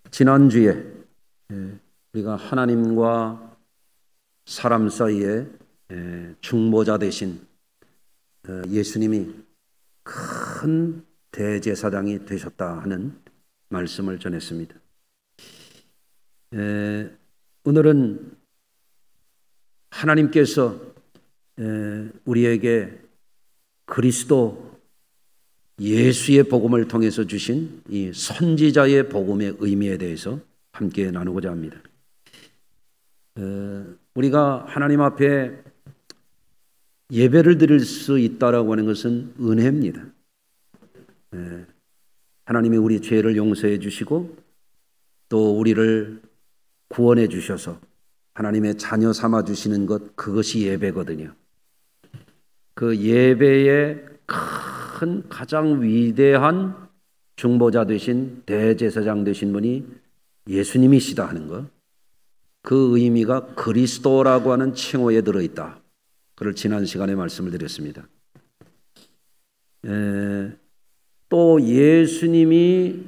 지난주에 우리가 하나님과 사람 사이에 중보자 되신 예수님이 큰 대제사장이 되셨다 하는 말씀을 전했습니다. 오늘은 하나님께서 우리에게 그리스도 예수의 복음을 통해서 주신 이 선지자의 복음의 의미에 대해서 함께 나누고자 합니다. 우리가 하나님 앞에 예배를 드릴 수 있다라고 하는 것은 은혜입니다. 하나님이 우리 죄를 용서해 주시고 또 우리를 구원해 주셔서 하나님의 자녀 삼아 주시는 것, 그것이 예배거든요. 그 예배의 큰 가장 위대한 중보자 되신 대제사장 되신 분이 예수님이시다 하는 것, 그 의미가 그리스도라고 하는 칭호에 들어있다. 그걸 지난 시간에 말씀을 드렸습니다. 또 예수님이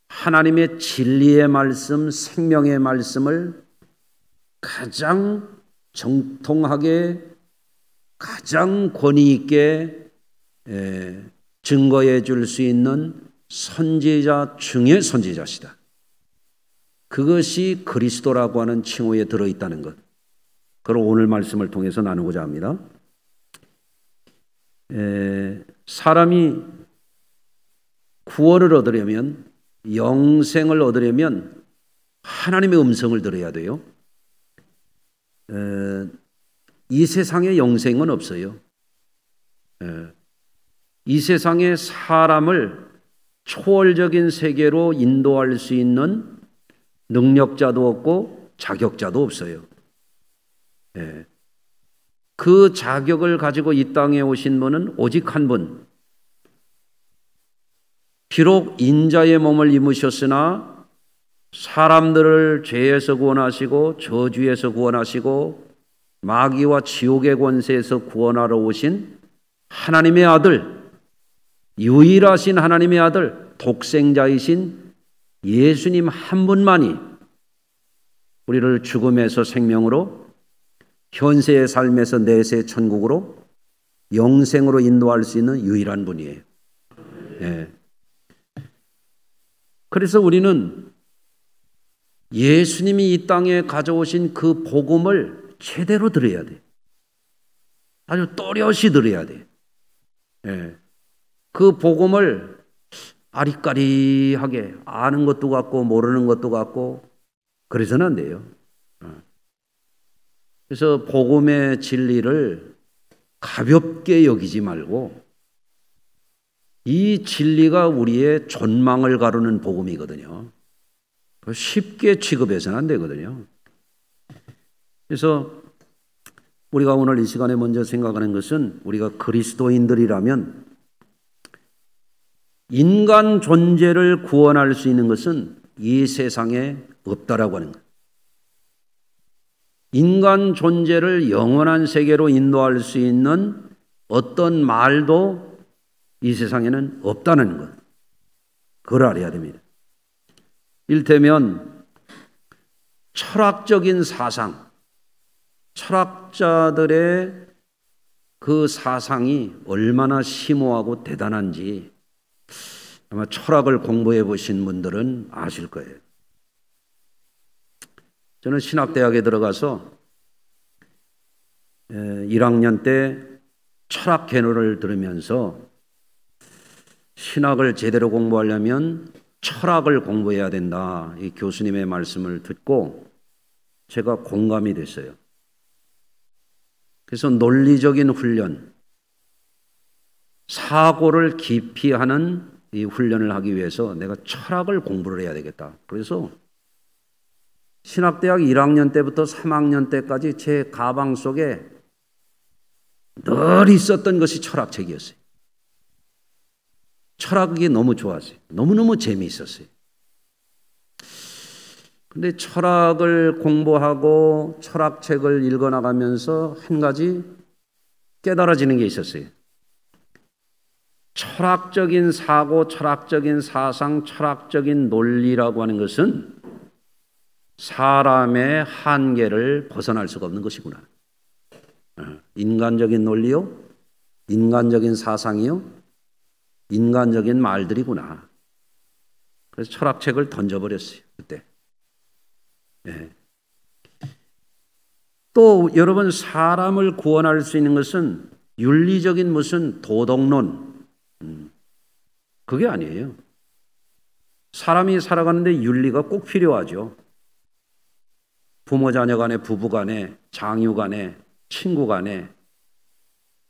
하나님의 진리의 말씀, 생명의 말씀을 가장 정통하게, 가장 권위 있게 증거해 줄 수 있는 선지자 중의 선지자시다. 그것이 그리스도라고 하는 칭호에 들어있다는 것, 그걸 오늘 말씀을 통해서 나누고자 합니다. 사람이 구원을 얻으려면, 영생을 얻으려면 하나님의 음성을 들어야 돼요. 이 세상에 영생은 없어요. 이 세상에 사람을 초월적인 세계로 인도할 수 있는 능력자도 없고 자격자도 없어요. 그 자격을 가지고 이 땅에 오신 분은 오직 한 분. 비록 인자의 몸을 입으셨으나 사람들을 죄에서 구원하시고 저주에서 구원하시고 마귀와 지옥의 권세에서 구원하러 오신 하나님의 아들, 유일하신 하나님의 아들, 독생자이신 예수님 한 분만이 우리를 죽음에서 생명으로, 현세의 삶에서 내세 천국으로, 영생으로 인도할 수 있는 유일한 분이에요. 그래서 우리는 예수님이 이 땅에 가져오신 그 복음을 제대로 들어야 돼. 아주 또렷이 들어야 돼. 그 복음을 아리까리하게 아는 것도 같고 모르는 것도 같고 그래서는 안 돼요. 그래서 복음의 진리를 가볍게 여기지 말고, 이 진리가 우리의 존망을 가르는 복음이거든요. 쉽게 취급해서는 안 되거든요. 그래서 우리가 오늘 이 시간에 먼저 생각하는 것은, 우리가 그리스도인들이라면 인간 존재를 구원할 수 있는 것은 이 세상에 없다라고 하는 것. 인간 존재를 영원한 세계로 인도할 수 있는 어떤 말도 이 세상에는 없다는 것. 그걸 알아야 됩니다. 이를테면 철학적인 사상, 철학자들의 그 사상이 얼마나 심오하고 대단한지 아마 철학을 공부해 보신 분들은 아실 거예요. 저는 신학대학에 들어가서 1학년 때 철학 개론을 들으면서 신학을 제대로 공부하려면 철학을 공부해야 된다, 이 교수님의 말씀을 듣고 제가 공감이 됐어요. 그래서 논리적인 훈련, 사고를 깊이 하는 이 훈련을 하기 위해서 내가 철학을 공부를 해야 되겠다. 그래서 신학대학 1학년 때부터 3학년 때까지 제 가방 속에 늘 있었던 것이 철학책이었어요. 철학이 너무 좋았어요. 너무너무 재미있었어요. 근데 철학을 공부하고 철학책을 읽어나가면서 한 가지 깨달아지는 게 있었어요. 철학적인 사고, 철학적인 사상, 철학적인 논리라고 하는 것은 사람의 한계를 벗어날 수가 없는 것이구나. 인간적인 논리요, 인간적인 사상이요, 인간적인 말들이구나. 그래서 철학책을 던져버렸어요, 그때. 예. 또 여러분, 사람을 구원할 수 있는 것은 윤리적인 무슨 도덕론, 그게 아니에요. 사람이 살아가는데 윤리가 꼭 필요하죠. 부모 자녀 간에, 부부 간에, 장유 간에, 친구 간에,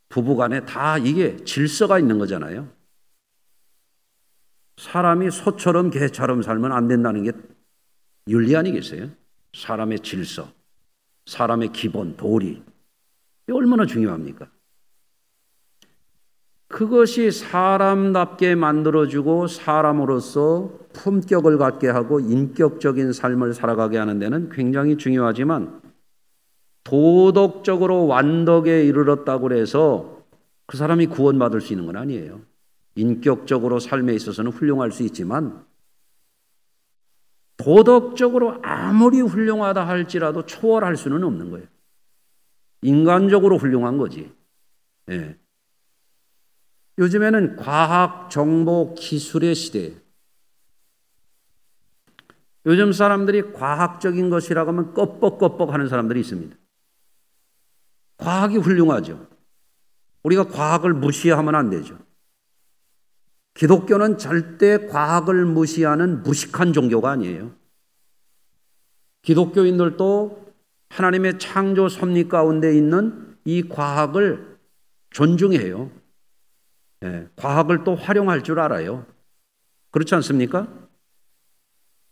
부부 간에 다 이게 질서가 있는 거잖아요. 사람이 소처럼 개처럼 살면 안 된다는 게 윤리 아니겠어요? 사람의 질서, 사람의 기본, 도리. 이게 얼마나 중요합니까? 그것이 사람답게 만들어주고 사람으로서 품격을 갖게 하고 인격적인 삶을 살아가게 하는 데는 굉장히 중요하지만 도덕적으로 완덕에 이르렀다고 해서 그 사람이 구원받을 수 있는 건 아니에요. 인격적으로 삶에 있어서는 훌륭할 수 있지만 도덕적으로 아무리 훌륭하다 할지라도 초월할 수는 없는 거예요. 인간적으로 훌륭한 거지. 예. 요즘에는 과학, 정보, 기술의 시대예요. 요즘 사람들이 과학적인 것이라고 하면 껍벅껍벅 하는 사람들이 있습니다. 과학이 훌륭하죠. 우리가 과학을 무시하면 안 되죠. 기독교는 절대 과학을 무시하는 무식한 종교가 아니에요. 기독교인들도 하나님의 창조 섭리 가운데 있는 이 과학을 존중해요. 예, 과학을 또 활용할 줄 알아요. 그렇지 않습니까?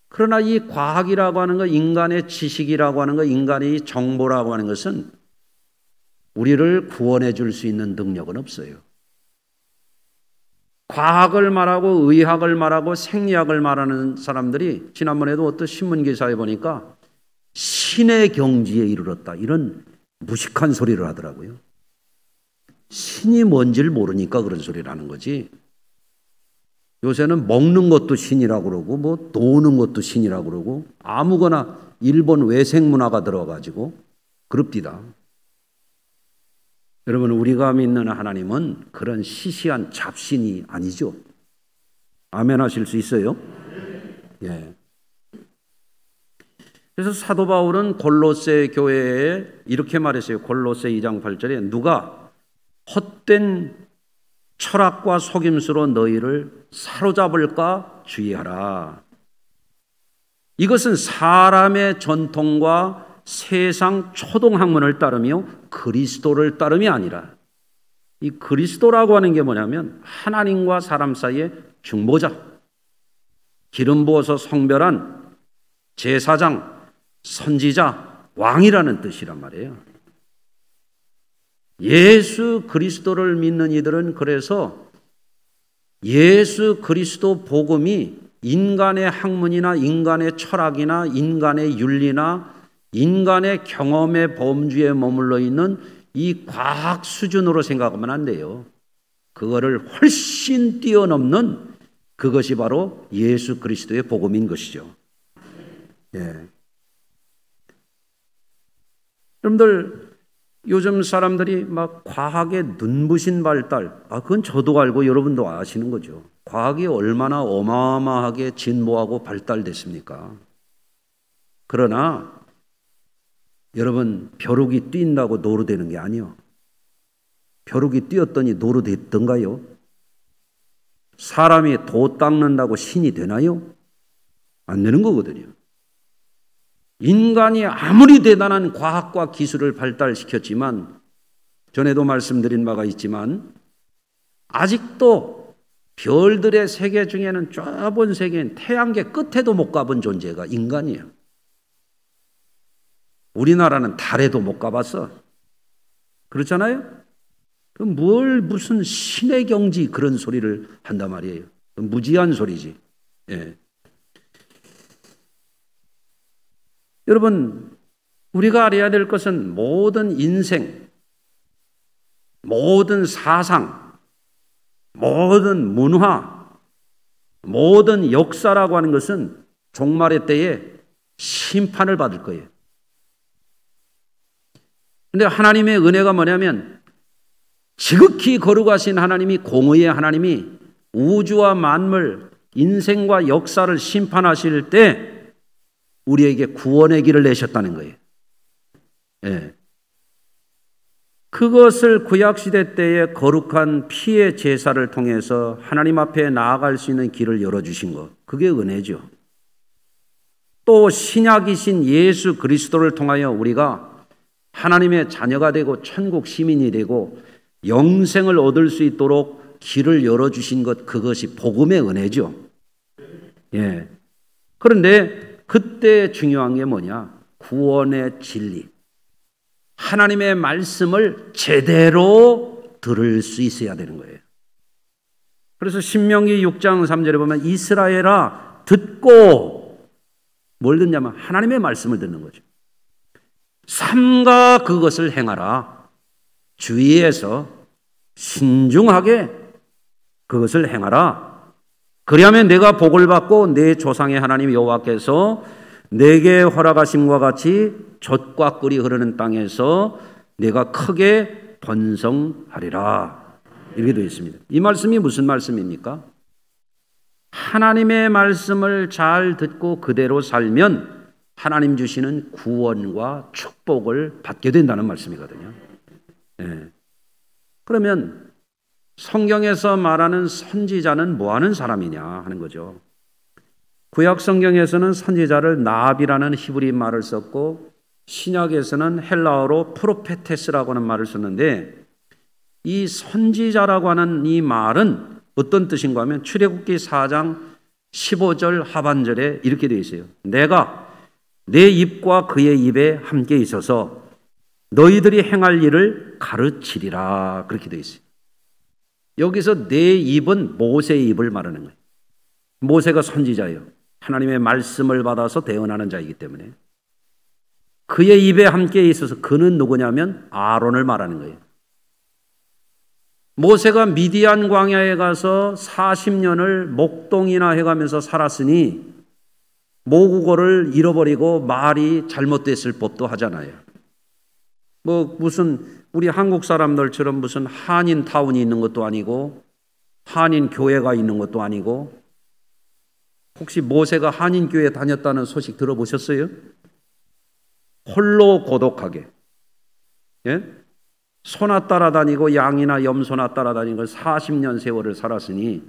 그러나 이 과학이라고 하는 것, 인간의 지식이라고 하는 것, 인간의 정보라고 하는 것은 우리를 구원해 줄 수 있는 능력은 없어요. 과학을 말하고 의학을 말하고 생리학을 말하는 사람들이 지난번에도 어떤 신문 기사에 보니까 신의 경지에 이르렀다, 이런 무식한 소리를 하더라고요. 신이 뭔지를 모르니까 그런 소리를 하는 거지. 요새는 먹는 것도 신이라고 그러고 뭐 노는 것도 신이라고 그러고 아무거나 일본 외생 문화가 들어가지고 그럽디다. 여러분, 우리가 믿는 하나님은 그런 시시한 잡신이 아니죠. 아멘 하실 수 있어요? 예. 그래서 사도 바울은 골로새 교회에 이렇게 말했어요. 골로새 2장 8절에 누가 헛된 철학과 속임수로 너희를 사로잡을까 주의하라. 이것은 사람의 전통과 세상 초동학문을 따르며 그리스도를 따름이 아니라, 이 그리스도라고 하는 게 뭐냐면 하나님과 사람 사이의 중보자, 기름 부어서 성별한 제사장, 선지자, 왕이라는 뜻이란 말이에요. 예수 그리스도를 믿는 이들은 그래서 예수 그리스도 복음이 인간의 학문이나 인간의 철학이나 인간의 윤리나 인간의 경험의 범주에 머물러 있는 이 과학 수준으로 생각하면 안 돼요. 그거를 훨씬 뛰어넘는 그것이 바로 예수 그리스도의 복음인 것이죠. 예. 여러분들, 요즘 사람들이 막 과학의 눈부신 발달, 그건 저도 알고 여러분도 아시는 거죠. 과학이 얼마나 어마어마하게 진보하고 발달됐습니까? 그러나 여러분, 벼룩이 뛴다고 노루되는 게 아니요. 벼룩이 뛰었더니 노루됐던가요? 사람이 도 닦는다고 신이 되나요? 안 되는 거거든요. 인간이 아무리 대단한 과학과 기술을 발달시켰지만, 전에도 말씀드린 바가 있지만 아직도 별들의 세계 중에는 좁은 세계인 태양계 끝에도 못 가본 존재가 인간이에요. 우리나라는 달에도 못 가봤어. 그렇잖아요? 그럼 무슨 신의 경지 그런 소리를 한단 말이에요. 무지한 소리지. 예. 여러분, 우리가 알아야 될 것은 모든 인생, 모든 사상, 모든 문화, 모든 역사라고 하는 것은 종말의 때에 심판을 받을 거예요. 그런데 하나님의 은혜가 뭐냐면 지극히 거룩하신 하나님이, 공의의 하나님이 우주와 만물, 인생과 역사를 심판하실 때 우리에게 구원의 길을 내셨다는 거예요. 예. 그것을 구약시대 때의 거룩한 피의 제사를 통해서 하나님 앞에 나아갈 수 있는 길을 열어주신 것, 그게 은혜죠. 또 신약이신 예수 그리스도를 통하여 우리가 하나님의 자녀가 되고 천국 시민이 되고 영생을 얻을 수 있도록 길을 열어주신 것, 그것이 복음의 은혜죠. 예. 그런데 그때 중요한 게 뭐냐? 구원의 진리. 하나님의 말씀을 제대로 들을 수 있어야 되는 거예요. 그래서 신명기 6장 3절에 보면 이스라엘아 듣고, 뭘 듣냐면 하나님의 말씀을 듣는 거죠. 삼가 그것을 행하라. 주의해서 신중하게 그것을 행하라. 그리하면 내가 복을 받고 내 조상의 하나님 여호와께서 내게 허락하심과 같이 젖과 꿀이 흐르는 땅에서 내가 크게 번성하리라. 이렇게 되어 있습니다. 이 말씀이 무슨 말씀입니까? 하나님의 말씀을 잘 듣고 그대로 살면 하나님 주시는 구원과 축복을 받게 된다는 말씀이거든요. 네. 그러면 성경에서 말하는 선지자는 뭐 하는 사람이냐 하는 거죠. 구약 성경에서는 선지자를 나압이라는 히브리 말을 썼고 신약에서는 헬라어로 프로페테스라고 하는 말을 썼는데 이 선지자라고 하는 이 말은 어떤 뜻인가 하면 출애굽기 4장 15절 하반절에 이렇게 되어 있어요. 내가 내 입과 그의 입에 함께 있어서 너희들이 행할 일을 가르치리라. 그렇게 되어 있어요. 여기서 내 입은 모세의 입을 말하는 거예요. 모세가 선지자예요. 하나님의 말씀을 받아서 대언하는 자이기 때문에 그의 입에 함께 있어서 그는 누구냐면 아론을 말하는 거예요. 모세가 미디안 광야에 가서 40년을 목동이나 해가면서 살았으니 모국어를 잃어버리고 말이 잘못됐을 법도 하잖아요. 뭐 무슨 우리 한국 사람들처럼 무슨 한인 타운이 있는 것도 아니고 한인 교회가 있는 것도 아니고 혹시 모세가 한인 교회 다녔다는 소식 들어보셨어요? 홀로 고독하게, 예? 소나 따라다니고 양이나 염소나 따라다니고 40년 세월을 살았으니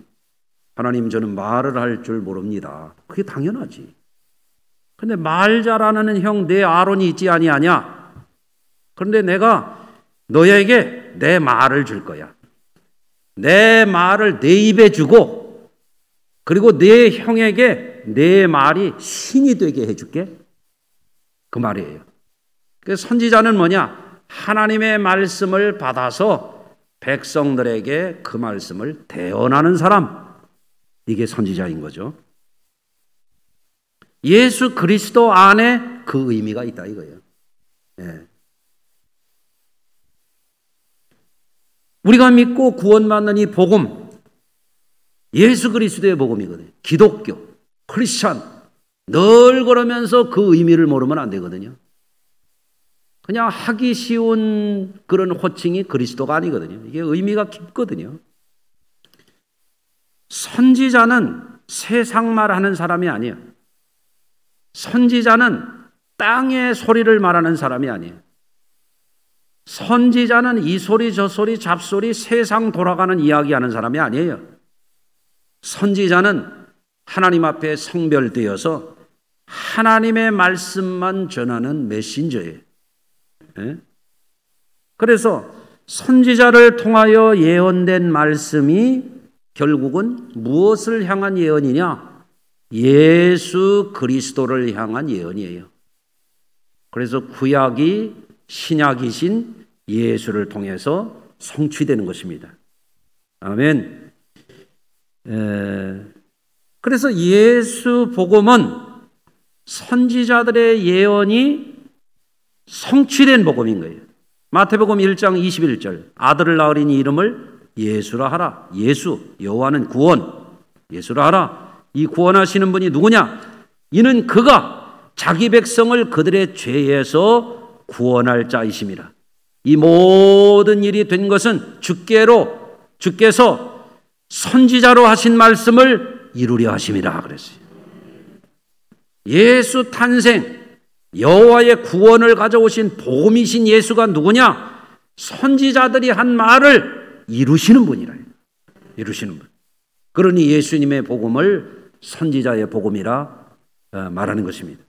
하나님 저는 말을 할 줄 모릅니다. 그게 당연하지. 근데 말 잘하는 형 내 아론이 있지 아니하냐? 그런데 내가 너에게 내 말을 줄 거야. 내 말을 내 입에 주고 그리고 내 형에게 내 말이 신이 되게 해줄게. 그 말이에요. 그래서 선지자는 뭐냐? 하나님의 말씀을 받아서 백성들에게 그 말씀을 대언하는 사람. 이게 선지자인 거죠. 예수 그리스도 안에 그 의미가 있다 이거예요. 네. 우리가 믿고 구원받는 이 복음, 예수 그리스도의 복음이거든요. 기독교, 크리스찬, 늘 그러면서 그 의미를 모르면 안 되거든요. 그냥 하기 쉬운 그런 호칭이 그리스도가 아니거든요. 이게 의미가 깊거든요. 선지자는 세상 말하는 사람이 아니에요. 선지자는 땅의 소리를 말하는 사람이 아니에요. 선지자는 이 소리 저 소리 잡소리 세상 돌아가는 이야기하는 사람이 아니에요. 선지자는 하나님 앞에 성별되어서 하나님의 말씀만 전하는 메신저예요. 네? 그래서 선지자를 통하여 예언된 말씀이 결국은 무엇을 향한 예언이냐? 예수 그리스도를 향한 예언이에요. 그래서 구약이 신약이신 예수를 통해서 성취되는 것입니다. 아멘. 그래서 예수 복음은 선지자들의 예언이 성취된 복음인 거예요. 마태복음 1장 21절 아들을 낳으리니 이름을 예수라 하라. 예수, 여호와는 구원. 예수라 하라. 이 구원하시는 분이 누구냐? 이는 그가 자기 백성을 그들의 죄에서 구원할 자이심이라. 이 모든 일이 된 것은 주께서 선지자로 하신 말씀을 이루려 하심이라 그랬어요. 예수 탄생, 여호와의 구원을 가져오신 복음이신 예수가 누구냐? 선지자들이 한 말을 이루시는 분이라. 이루시는 분. 그러니 예수님의 복음을 선지자의 복음이라 말하는 것입니다.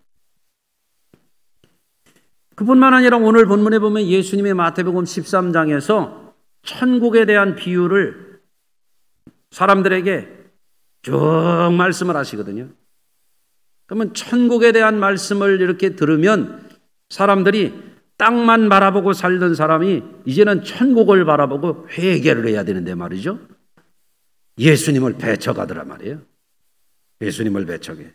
그뿐만 아니라 오늘 본문에 보면 예수님의 마태복음 13장에서 천국에 대한 비유를 사람들에게 쭉 말씀을 하시거든요. 그러면 천국에 대한 말씀을 이렇게 들으면 사람들이 땅만 바라보고 살던 사람이 이제는 천국을 바라보고 회개를 해야 되는데 말이죠. 예수님을 배척하더라 말이에요. 예수님을 배척해.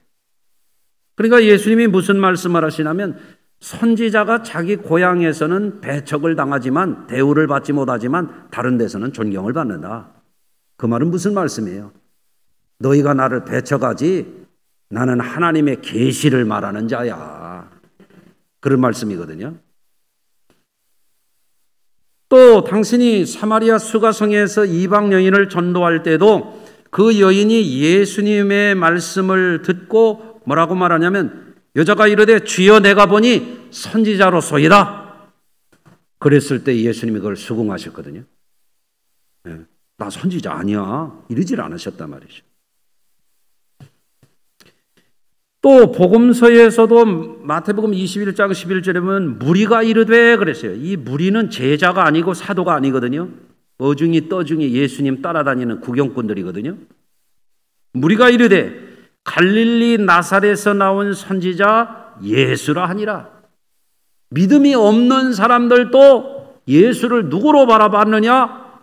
그러니까 예수님이 무슨 말씀을 하시냐면 선지자가 자기 고향에서는 배척을 당하지만 대우를 받지 못하지만 다른 데서는 존경을 받는다. 그 말은 무슨 말씀이에요? 너희가 나를 배척하지 나는 하나님의 계시를 말하는 자야. 그런 말씀이거든요. 또 당신이 사마리아 수가성에서 이방 여인을 전도할 때도 그 여인이 예수님의 말씀을 듣고 뭐라고 말하냐면 여자가 이르되 주여 내가 보니 선지자로소이다. 그랬을 때 예수님이 그걸 수긍하셨거든요. 나 선지자 아니야. 이러질 않으셨단 말이죠. 또 복음서에서도 마태복음 21장 11절에 보면 무리가 이르되 그랬어요. 이 무리는 제자가 아니고 사도가 아니거든요. 어중이 떠중이 예수님 따라다니는 구경꾼들이거든요. 무리가 이르되 갈릴리 나사렛에서 나온 선지자 예수라 하니라. 믿음이 없는 사람들도 예수를 누구로 바라봤느냐?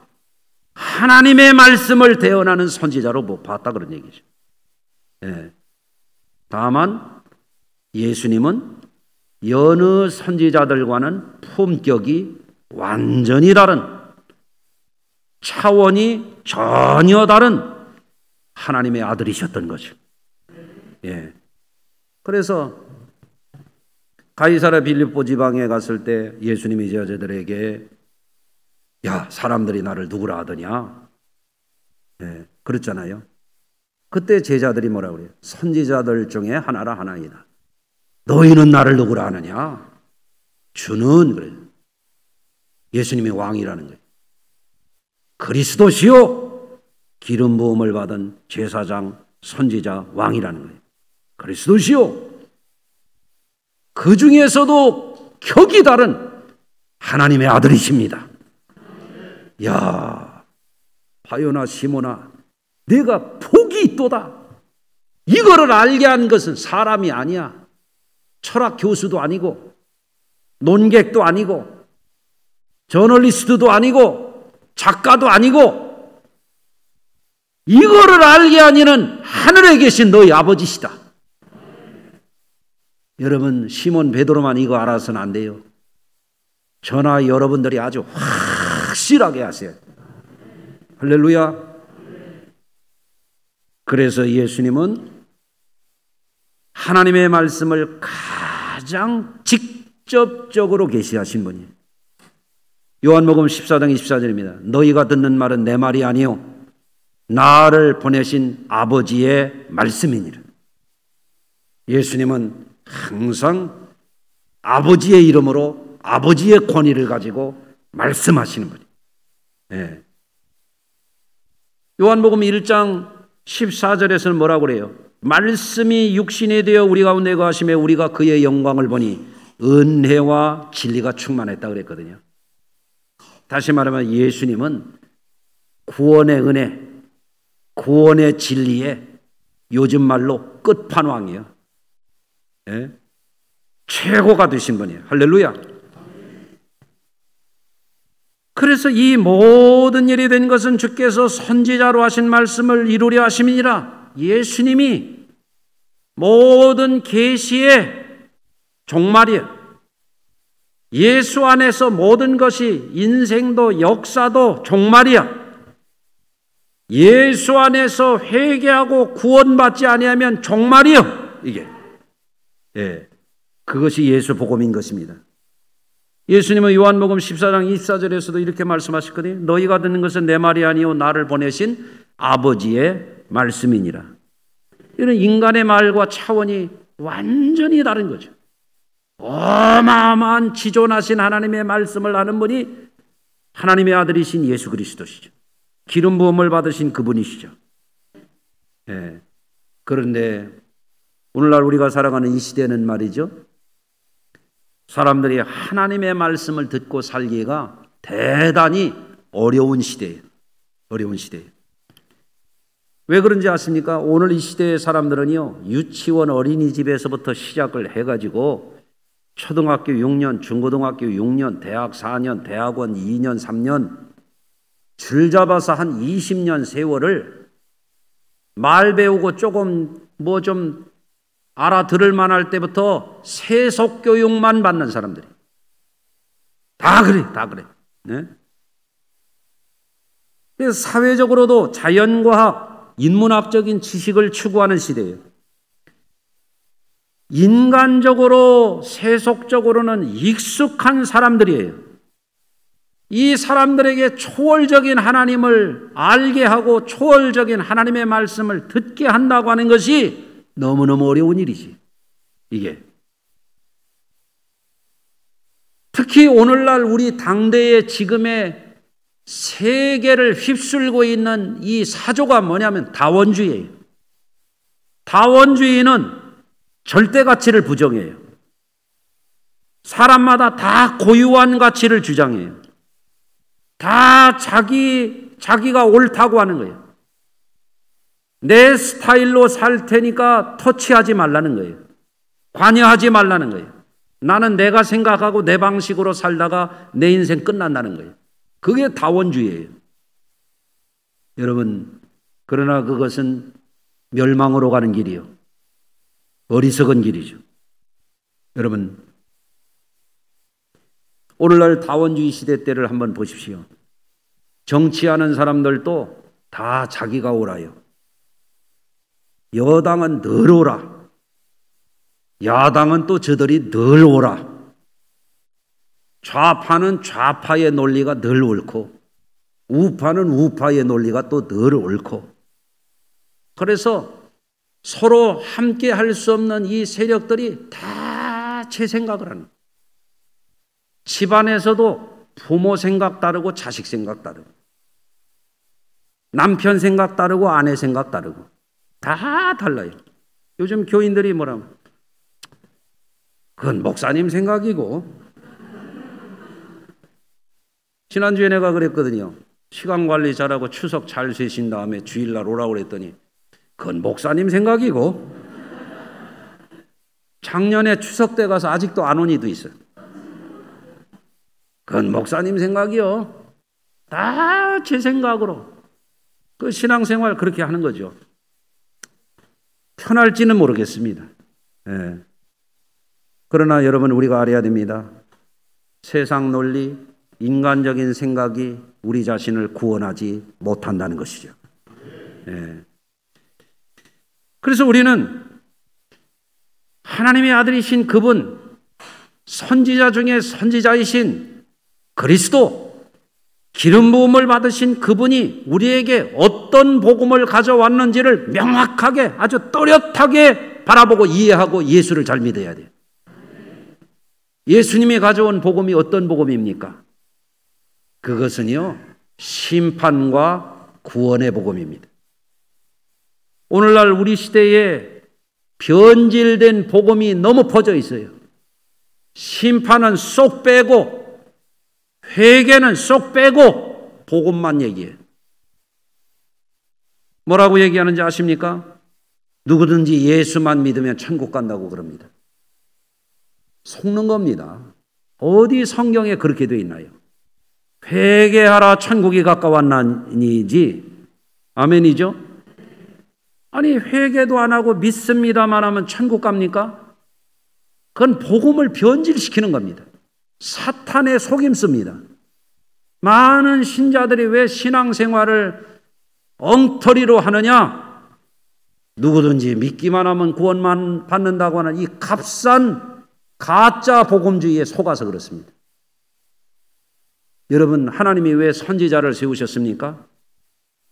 하나님의 말씀을 대언하는 선지자로 못 봤다 그런 얘기죠. 예. 다만 예수님은 여느 선지자들과는 품격이 완전히 다른, 차원이 전혀 다른 하나님의 아들이셨던 거죠. 예. 그래서 가이사랴 빌립보 지방에 갔을 때 예수님이 제자들에게 야, 사람들이 나를 누구라 하더냐? 예. 그랬잖아요. 그때 제자들이 뭐라고 그래요? 선지자들 중에 하나라 하나이다. 너희는 나를 누구라 하느냐? 주는 그래요. 예수님이 왕이라는 거예요. 그리스도시요 기름 부음을 받은 제사장, 선지자, 왕이라는 거예요. 그리스도시요 그 중에서도 격이 다른 하나님의 아들이십니다. 야, 바요나 시모나 내가 복이 있도다. 이거를 알게 한 것은 사람이 아니야. 철학 교수도 아니고 논객도 아니고 저널리스트도 아니고 작가도 아니고 이거를 알게 하니는 하늘에 계신 너희 아버지시다. 여러분 시몬 베드로만 이거 알아서는 안 돼요. 저나 여러분들이 아주 확실하게 하세요. 할렐루야. 그래서 예수님은 하나님의 말씀을 가장 직접적으로 계시하신 분이에요. 요한복음 14장 24절입니다. 너희가 듣는 말은 내 말이 아니요 나를 보내신 아버지의 말씀이니라. 예수님은 항상 아버지의 이름으로 아버지의 권위를 가지고 말씀하시는 분이에요. 네. 요한복음 1장 14절에서는 뭐라고 그래요? 말씀이 육신이 되어 우리 가운데 거하심에 우리가 그의 영광을 보니 은혜와 진리가 충만했다 그랬거든요. 다시 말하면 예수님은 구원의 은혜, 구원의 진리의 요즘 말로 끝판왕이에요. 네? 최고가 되신 분이에요. 할렐루야. 그래서 이 모든 일이 된 것은 주께서 선지자로 하신 말씀을 이루려 하심이니라. 예수님이 모든 계시의 종말이에요. 예수 안에서 모든 것이 인생도 역사도 종말이야. 예수 안에서 회개하고 구원받지 아니하면 종말이요. 이게 그것이 예수 복음인 것입니다. 예수님은 요한복음 14장 24절에서도 이렇게 말씀하셨거든요. 너희가 듣는 것은 내 말이 아니요 나를 보내신 아버지의 말씀이니라. 이런 인간의 말과 차원이 완전히 다른 거죠. 어마어마한 지존하신 하나님의 말씀을 하는 분이 하나님의 아들이신 예수 그리스도시죠. 기름 부음을 받으신 그분이시죠. 그런데 오늘날 우리가 살아가는 이 시대는 말이죠. 사람들이 하나님의 말씀을 듣고 살기가 대단히 어려운 시대예요. 어려운 시대예요. 왜 그런지 아십니까? 오늘 이 시대의 사람들은요, 유치원 어린이집에서부터 시작을 해가지고 초등학교 6년, 중고등학교 6년, 대학 4년, 대학원 2년, 3년 줄 잡아서 한 20년 세월을 말 배우고 조금 뭐 좀 알아들을 만할 때부터 세속 교육만 받는 사람들이 다 그래, 다 그래. 네? 그래서 사회적으로도 자연과학, 인문학적인 지식을 추구하는 시대예요. 인간적으로, 세속적으로는 익숙한 사람들이에요. 이 사람들에게 초월적인 하나님을 알게 하고 초월적인 하나님의 말씀을 듣게 한다고 하는 것이 너무너무 어려운 일이지. 이게. 특히 오늘날 우리 당대의 지금의 세계를 휩쓸고 있는 이 사조가 뭐냐면 다원주의예요. 다원주의는 절대 가치를 부정해요. 사람마다 다 고유한 가치를 주장해요. 다 자기가 옳다고 하는 거예요. 내 스타일로 살 테니까 터치하지 말라는 거예요. 관여하지 말라는 거예요. 나는 내가 생각하고 내 방식으로 살다가 내 인생 끝난다는 거예요. 그게 다원주의예요. 여러분, 그러나 그것은 멸망으로 가는 길이요. 어리석은 길이죠. 여러분, 오늘날 다원주의 시대 때를 한번 보십시오. 정치하는 사람들도 다 자기가 옳아요. 여당은 늘 옳아. 야당은 또 저들이 늘 옳아. 좌파는 좌파의 논리가 늘 옳고 우파는 우파의 논리가 또 늘 옳고, 그래서 서로 함께 할 수 없는 이 세력들이 다 제 생각을 하는 거예요. 집안에서도 부모 생각 다르고 자식 생각 다르고 남편 생각 다르고 아내 생각 다르고 다 달라요. 요즘 교인들이 뭐라고, 그건 목사님 생각이고, 지난주에 내가 그랬거든요. 시간 관리 잘하고 추석 잘 쉬신 다음에 주일날 오라고 그랬더니 그건 목사님 생각이고, 작년에 추석 때 가서 아직도 안 온 이도 있어요. 그건 목사님 생각이요. 다 제 생각으로. 그 신앙생활 그렇게 하는 거죠. 편할지는 모르겠습니다. 예. 그러나 여러분, 우리가 알아야 됩니다. 세상 논리, 인간적인 생각이 우리 자신을 구원하지 못한다는 것이죠. 예. 그래서 우리는 하나님의 아들이신 그분, 선지자 중에 선지자이신 그리스도, 기름 부음을 받으신 그분이 우리에게 어떤 복음을 가져왔는지를 명확하게, 아주 또렷하게 바라보고 이해하고 예수를 잘 믿어야 돼요. 예수님이 가져온 복음이 어떤 복음입니까? 그것은요, 심판과 구원의 복음입니다. 오늘날 우리 시대에 변질된 복음이 너무 퍼져 있어요. 심판은 쏙 빼고 회개는 쏙 빼고 복음만 얘기해요. 뭐라고 얘기하는지 아십니까? 누구든지 예수만 믿으면 천국 간다고 그럽니다. 속는 겁니다. 어디 성경에 그렇게 되어 있나요? 회개하라 천국이 가까웠나니지. 아멘이죠? 아니, 회개도 안 하고 믿습니다만 하면 천국 갑니까? 그건 복음을 변질시키는 겁니다. 사탄의 속임수입니다. 많은 신자들이 왜 신앙생활을 엉터리로 하느냐? 누구든지 믿기만 하면 구원만 받는다고 하는 이 값싼 가짜 복음주의에 속아서 그렇습니다. 여러분, 하나님이 왜 선지자를 세우셨습니까?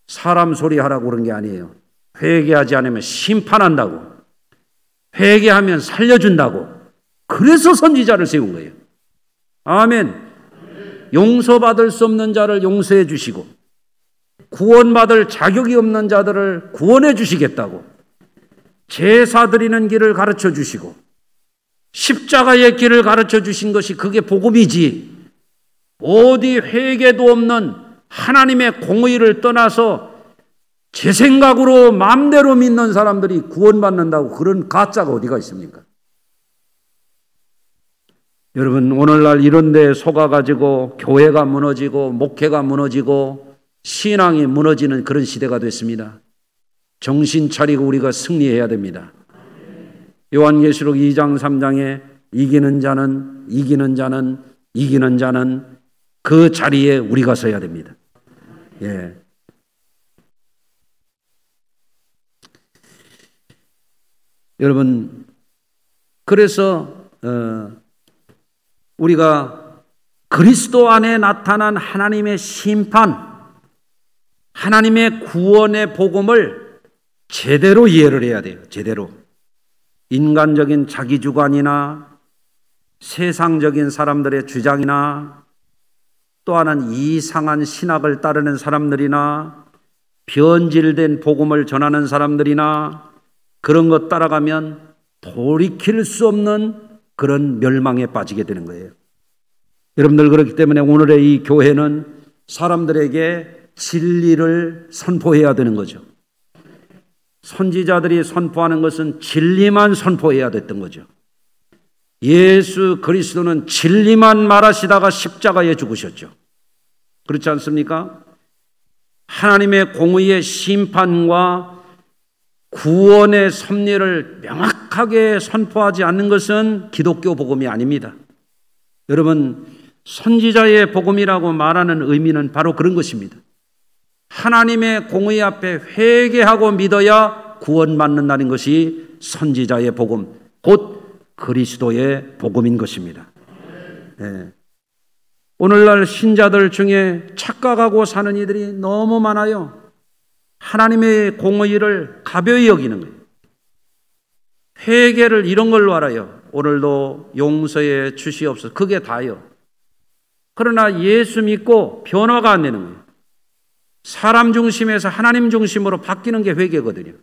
사람 소리 하라고 그런 게 아니에요. 회개하지 않으면 심판한다고, 회개하면 살려준다고, 그래서 선지자를 세운 거예요. 아멘. 용서받을 수 없는 자를 용서해 주시고 구원받을 자격이 없는 자들을 구원해 주시겠다고, 제사 드리는 길을 가르쳐 주시고 십자가의 길을 가르쳐 주신 것이 그게 복음이지, 어디 회개도 없는 하나님의 공의를 떠나서 제 생각으로 마음대로 믿는 사람들이 구원받는다고 그런 가짜가 어디가 있습니까? 여러분, 오늘날 이런 데에 속아가지고 교회가 무너지고 목회가 무너지고 신앙이 무너지는 그런 시대가 됐습니다. 정신 차리고 우리가 승리해야 됩니다. 요한계시록 2장 3장에 이기는 자는 그 자리에 우리가 서야 됩니다. 예. 여러분, 그래서 우리가 그리스도 안에 나타난 하나님의 심판, 하나님의 구원의 복음을 제대로 이해를 해야 돼요. 제대로. 인간적인 자기주관이나 세상적인 사람들의 주장이나 또 하나는 이상한 신학을 따르는 사람들이나 변질된 복음을 전하는 사람들이나 그런 것 따라가면 돌이킬 수 없는 그런 멸망에 빠지게 되는 거예요. 여러분들, 그렇기 때문에 오늘의 이 교회는 사람들에게 진리를 선포해야 되는 거죠. 선지자들이 선포하는 것은 진리만 선포해야 됐던 거죠. 예수 그리스도는 진리만 말하시다가 십자가에 죽으셨죠. 그렇지 않습니까? 하나님의 공의의 심판과 구원의 섭리를 명확하게 선포하지 않는 것은 기독교 복음이 아닙니다. 여러분, 선지자의 복음이라고 말하는 의미는 바로 그런 것입니다. 하나님의 공의 앞에 회개하고 믿어야 구원받는다는 것이 선지자의 복음, 곧 그리스도의 복음인 것입니다. 네. 오늘날 신자들 중에 착각하고 사는 이들이 너무 많아요. 하나님의 공의를 가벼이 여기는 거예요. 회개를 이런 걸로 알아요. 오늘도 용서해 주시옵소서. 그게 다요. 그러나 예수 믿고 변화가 안 되는 거예요. 사람 중심에서 하나님 중심으로 바뀌는 게 회개거든요.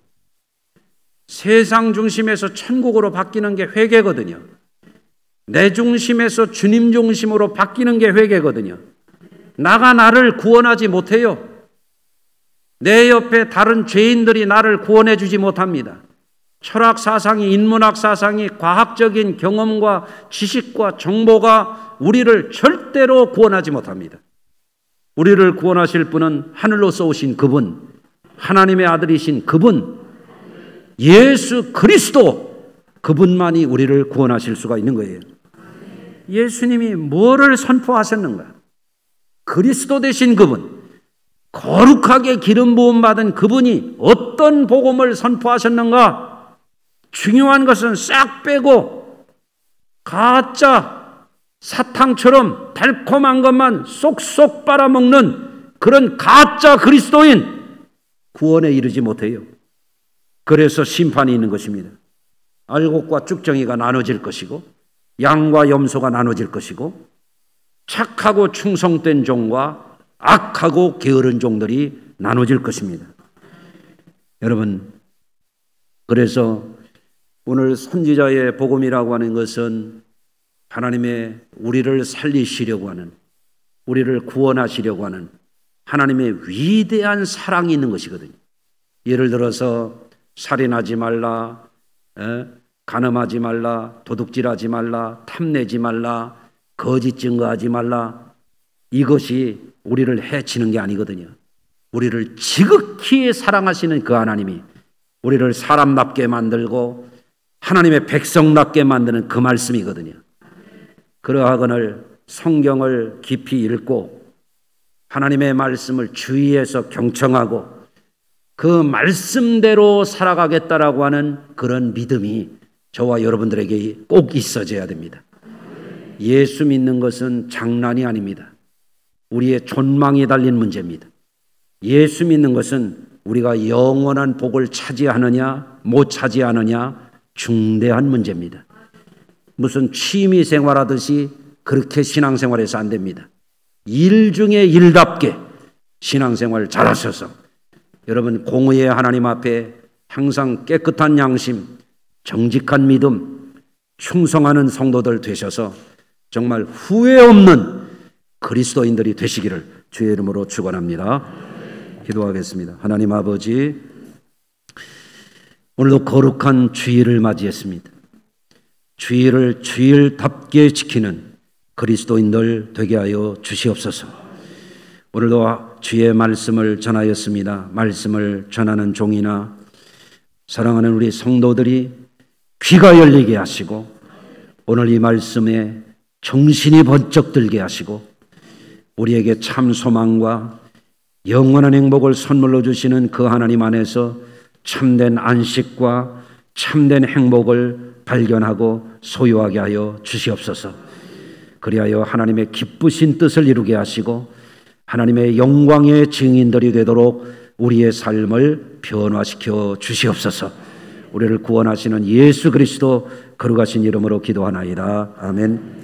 세상 중심에서 천국으로 바뀌는 게 회개거든요. 내 중심에서 주님 중심으로 바뀌는 게 회개거든요. 나를 구원하지 못해요. 내 옆에 다른 죄인들이 나를 구원해 주지 못합니다. 철학 사상이, 인문학 사상이, 과학적인 경험과 지식과 정보가 우리를 절대로 구원하지 못합니다. 우리를 구원하실 분은 하늘로서 오신 그분, 하나님의 아들이신 그분, 예수 그리스도, 그분만이 우리를 구원하실 수가 있는 거예요. 예수님이 뭐를 선포하셨는가? 그리스도 되신 그분, 거룩하게 기름 부음 받은 그분이 어떤 복음을 선포하셨는가? 중요한 것은 싹 빼고 가짜 사탕처럼 달콤한 것만 쏙쏙 빨아먹는 그런 가짜 그리스도인 구원에 이르지 못해요. 그래서 심판이 있는 것입니다. 알곡과 쭉정이가 나눠질 것이고 양과 염소가 나눠질 것이고 착하고 충성된 종과 악하고 게으른 종들이 나눠질 것입니다. 여러분, 그래서 오늘 선지자의 복음이라고 하는 것은 하나님의 우리를 살리시려고 하는, 우리를 구원하시려고 하는 하나님의 위대한 사랑이 있는 것이거든요. 예를 들어서 살인하지 말라, 간음하지 말라, 도둑질하지 말라, 탐내지 말라, 거짓 증거하지 말라, 이것이 우리를 해치는 게 아니거든요. 우리를 지극히 사랑하시는 그 하나님이 우리를 사람답게 만들고 하나님의 백성답게 만드는 그 말씀이거든요. 그러하거늘 성경을 깊이 읽고 하나님의 말씀을 주의해서 경청하고 그 말씀대로 살아가겠다라고 하는 그런 믿음이 저와 여러분들에게 꼭 있어져야 됩니다. 예수 믿는 것은 장난이 아닙니다. 우리의 존망이 달린 문제입니다. 예수 믿는 것은 우리가 영원한 복을 차지하느냐 못 차지하느냐 중대한 문제입니다. 무슨 취미 생활하듯이 그렇게 신앙생활해서 안 됩니다. 일 중에 일답게 신앙생활 잘하셔서 여러분 공의의 하나님 앞에 항상 깨끗한 양심, 정직한 믿음, 충성하는 성도들 되셔서 정말 후회 없는 그리스도인들이 되시기를 주의 이름으로 축원합니다. 기도하겠습니다. 하나님 아버지, 오늘도 거룩한 주일을 맞이했습니다. 주일을 주일답게 지키는 그리스도인들 되게 하여 주시옵소서. 오늘도 주의 말씀을 전하였습니다. 말씀을 전하는 종이나 사랑하는 우리 성도들이 귀가 열리게 하시고 오늘 이 말씀에 정신이 번쩍 들게 하시고 우리에게 참 소망과 영원한 행복을 선물로 주시는 그 하나님 안에서 참된 안식과 참된 행복을 발견하고 소유하게 하여 주시옵소서. 그리하여 하나님의 기쁘신 뜻을 이루게 하시고 하나님의 영광의 증인들이 되도록 우리의 삶을 변화시켜 주시옵소서. 우리를 구원하시는 예수 그리스도 거룩하신 이름으로 기도하나이다. 아멘.